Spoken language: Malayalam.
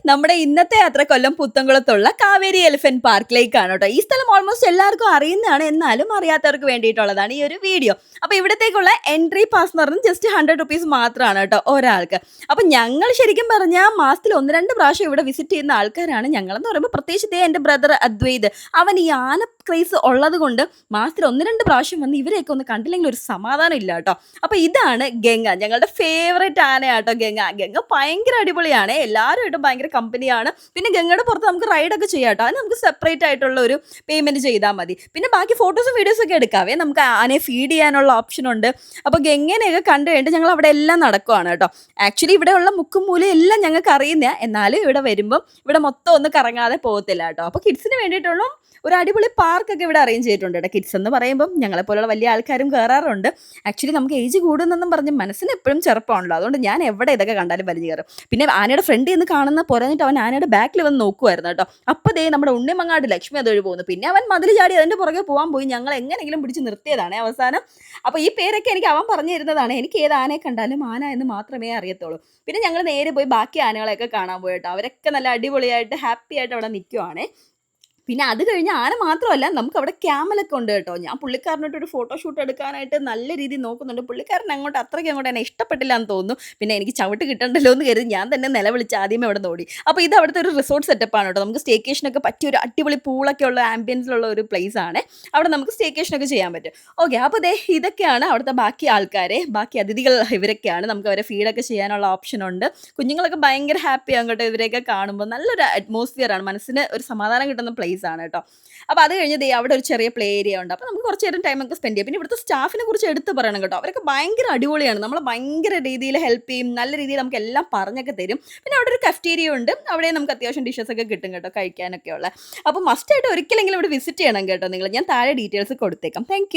നമ്മുടെ ഇന്നത്തെ യാത്ര കൊല്ലം പുത്തൻകുളത്തുള്ള കാവേരി എലിഫന്റ് പാർക്കിലേക്കാണ് കേട്ടോ. ഈ സ്ഥലം ഓൾമോസ്റ്റ് എല്ലാവർക്കും അറിയുന്നതാണ്, എന്നാലും അറിയാത്തവർക്ക് വേണ്ടിയിട്ടുള്ളതാണ് ഈ ഒരു വീഡിയോ. അപ്പോൾ ഇവിടത്തേക്കുള്ള എൻട്രി പാസ് എന്ന് പറഞ്ഞാൽ ജസ്റ്റ് 100 റുപ്പീസ് മാത്രമാണ് കേട്ടോ ഒരാൾക്ക്. അപ്പോൾ ഞങ്ങൾ ശരിക്കും പറഞ്ഞാൽ മാസത്തിൽ 1-2 പ്രാവശ്യം ഇവിടെ വിസിറ്റ് ചെയ്യുന്ന ആൾക്കാരാണ് ഞങ്ങളെന്ന് പറയുമ്പോൾ. പ്രത്യേകിച്ച് എൻ്റെ ബ്രദർ അദ്വൈത്, അവൻ ഈ ആന ക്രൈസ് ഉള്ളത് കൊണ്ട് മാസത്തിൽ 1-2 പ്രാവശ്യം വന്ന് ഇവരെയൊക്കെ ഒന്ന് കണ്ടില്ലെങ്കിൽ ഒരു സമാധാനം ഇല്ല കേട്ടോ. അപ്പോൾ ഇതാണ് ഗംഗ, ഞങ്ങളുടെ ഫേവറേറ്റ് ആനയാട്ടോ ഗംഗ. ഗംഗ ഭയങ്കര അടിപൊളിയാണ്, എല്ലാവരുമായിട്ടും ഭയങ്കര കമ്പനിയാണ്. പിന്നെ ഗംഗയുടെ പുറത്ത് നമുക്ക് റൈഡൊക്കെ ചെയ്യാം കേട്ടോ. അത് നമുക്ക് സെപ്പറേറ്റ് ആയിട്ടുള്ള ഒരു പേയ്മെൻറ്റ് ചെയ്താൽ മതി. പിന്നെ ബാക്കി ഫോട്ടോസും വീഡിയോസും ഒക്കെ എടുക്കാവേ. നമുക്ക് ആനയെ ഫീഡ് ചെയ്യാനുള്ള ഓപ്ഷൻ ഉണ്ട്. അപ്പോൾ ഗംഗനെയൊക്കെ കണ്ടു കഴിഞ്ഞിട്ട് ഞങ്ങൾ അവിടെ എല്ലാം നടക്കുവാണ് കേട്ടോ. ആക്ച്വലി ഇവിടെയുള്ള മുക്കും മൂലയും എല്ലാം ഞങ്ങൾക്ക് അറിയുന്ന, എന്നാലും ഇവിടെ വരുമ്പം ഇവിടെ മൊത്തം ഒന്ന് കറങ്ങാതെ പോകത്തില്ല കേട്ടോ. അപ്പോൾ കിഡ്സിന് വേണ്ടിയിട്ടുള്ള ഒരു അടിപൊളി പാർക്കൊക്കെ ഇവിടെ അറേഞ്ച് ചെയ്തിട്ടുണ്ട് കേട്ടോ. കിഡ്സ് എന്ന് പറയുമ്പം ഞങ്ങളെപ്പോലുള്ള വലിയ ആൾക്കാരും കയറാറുണ്ട്. ആക്ച്വലി നമുക്ക് ഏജ് കൂടുന്നെന്നും പറഞ്ഞ് മനസ്സിന് എപ്പോഴും ചെറുപ്പമാണല്ലോ, അതുകൊണ്ട് ഞാൻ എവിടെ ഇതൊക്കെ കണ്ടാലും വലിഞ്ഞു കയറും. പിന്നെ ആനയുടെ ഫ്രണ്ടിൽ നിന്ന് കാണുന്ന പോരാഞ്ഞിട്ട് അവൻ ആനയുടെ ബാക്കിൽ വന്ന് നോക്കുമായിരുന്നു കേട്ടോ. അപ്പോൾ ദേ നമ്മുടെ ഉണ്ണിമങ്ങാട് ലക്ഷ്മി അതൊഴി പോകുന്നു. പിന്നെ അവൻ മതിൽ ചാടി അതിൻ്റെ പുറകെ പോകാൻ പോയി. ഞങ്ങൾ എങ്ങനെയെങ്കിലും പിടിച്ച് നിർത്തിയതാണ് അവസാനം. അപ്പോൾ ഈ പേരൊക്കെ എനിക്ക് അവൻ പറഞ്ഞു തരുന്നതാണ്. എനിക്ക് ഏത് ആനയെ കണ്ടാലും ആന എന്ന് മാത്രമേ അറിയത്തുള്ളൂ. പിന്നെ ഞങ്ങൾ നേരെ പോയി ബാക്കി ആനകളെയൊക്കെ കാണാൻ പോയി കേട്ടോ. അവരൊക്കെ നല്ല അടിപൊളിയായിട്ട് ഹാപ്പി ആയിട്ട് അവിടെ നിൽക്കുവാണേ. പിന്നെ അത് കഴിഞ്ഞ് ആന മാത്രമല്ല, നമുക്ക് അവിടെ ക്യാമലൊക്കെ ഉണ്ട് കേട്ടോ. ഞാൻ പുള്ളിക്കാരനായിട്ട് ഒരു ഫോട്ടോഷൂട്ട് എടുക്കാനായിട്ട് നല്ല രീതിയിൽ നോക്കുന്നുണ്ട്. പുള്ളിക്കാരൻ അത്രയ്ക്ക് അങ്ങോട്ട് എന്നെ ഇഷ്ടപ്പെട്ടില്ല എന്ന് തോന്നുന്നു. പിന്നെ എനിക്ക് ചവിട്ട് കിട്ടണ്ടല്ലോ എന്ന് കരുതി ഞാൻ തന്നെ നിലവിളിച്ച് ആദ്യമേ അവിടെ നോടി. അപ്പോൾ ഇത് അവിടുത്തെ ഒരു റിസോർട്ട് സെറ്റപ്പാണ് കേട്ടോ. നമുക്ക് സ്റ്റേക്കേഷനൊക്കെ പറ്റിയ ഒരു അടിപൊളി പൂളൊക്കെ ഉള്ള ആംബിയൻസിലുള്ള ഒരു പ്ലേസ് ആണ്. അവിടെ നമുക്ക് സ്റ്റേക്കേഷനൊക്കെ ചെയ്യാൻ പറ്റും. ഓക്കെ, അപ്പോൾ ഇതൊക്കെയാണ് അവിടുത്തെ ബാക്കി ആൾക്കാരെ, ബാക്കി അതിഥികൾ ഇവരൊക്കെയാണ്. നമുക്ക് അവരെ ഫീഡൊക്കെ ചെയ്യാനുള്ള ഓപ്ഷൻ ഉണ്ട്. കുഞ്ഞുങ്ങളൊക്കെ ഭയങ്കര ഹാപ്പി ആകും കേട്ടോ ഇവരെയൊക്കെ കാണുമ്പോൾ. നല്ലൊരു അറ്റ്മോസ്ഫിയർ ആണ്, മനസ്സിന് ഒരു സമാധാനം കിട്ടുന്ന പ്ലേസ് ആണ് കേട്ടോ. അപ്പോൾ അത് കഴിഞ്ഞ് അവിടെ ഒരു ചെറിയ പ്ലേ ഏരിയ ഉണ്ട്. അപ്പോൾ നമുക്ക് കുറച്ച് നേരം ടൈമൊക്കെ സ്പെൻഡ് ചെയ്യാം. പിന്നെ ഇവിടുത്തെ സ്റ്റാഫിനെ കുറിച്ച് എടുത്ത് പറയണം കേട്ടോ. അവരൊക്കെ ഭയങ്കര അടിപൊളിയാണ്, നമ്മളെ ഭയങ്കര രീതിയിൽ ഹെൽപ്പ് ചെയ്യും, നല്ല രീതിയിൽ നമുക്ക് എല്ലാം പറഞ്ഞൊക്കെ തരും. പിന്നെ അവിടെ ഒരു കഫ്റ്റീരിയ ഉണ്ട്, അവിടെ നമുക്ക് അത്യാവശ്യം ഡിഷസ് ഒക്കെ കിട്ടും കേട്ടോ കഴിക്കാനൊക്കെ ഉള്ള. അപ്പോൾ മസ്റ്റായിട്ട് ഒരിക്കലെങ്കിലും ഇവിടെ വിസിറ്റ് ചെയ്യണം കേട്ടോ നിങ്ങൾ. ഞാൻ താഴെ ഡീറ്റെയിൽസ് കൊടുത്തേക്കാം. താങ്ക്